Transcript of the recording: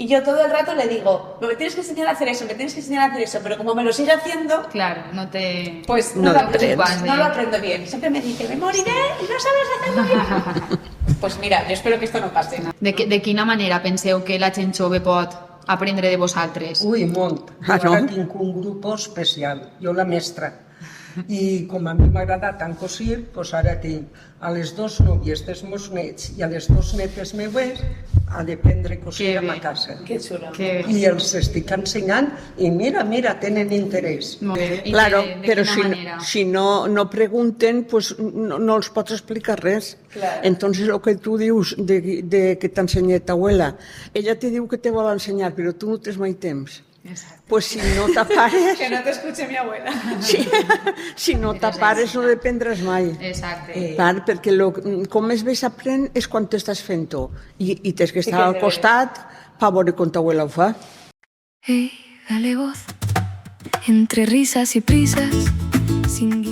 yo todo el rato le digo, me tienes que enseñar a hacer eso, me tienes que enseñar a hacer eso, pero como me lo sigue haciendo, Claro, no te... pues No lo aprendes. no lo aprendo bien. Siempre me dice, me moriré y no sabes hacerlo bien. Pues mira, yo espero que esto no pase. De quina manera penseu que la gent jove pot aprendre de vosaltres? Ui, molt. Jo ara tinc un grup especial, jo la mestra. I com a mi m'agrada tant cosir, doncs ara tinc a les dues nòvies dels meus nets i a les dues netes meues a d'aprendre a cosir a ma casa. Que xulo. I els estic ensenyant i mira, tenen interès. Molt bé. I Claro, de pero quina manera? si no pregunten, pues no els pots explicar res. Claro. Entonces, lo que tú dius de que t'ensenyé ta abuela, ella te diu que te vol ensenyar, però tu no tens mai temps. Exacte. Pues si no t'apares, Que no te escuche mi abuela. si no t'apares no dependràs mai. Exacte. Clar, perquè com més bé s'aprèn és quan t'estàs fent-ho. I tens que estar que al costat per veure com ta abuela ho fa. Hey, dale voz, entre risas y prisas, sin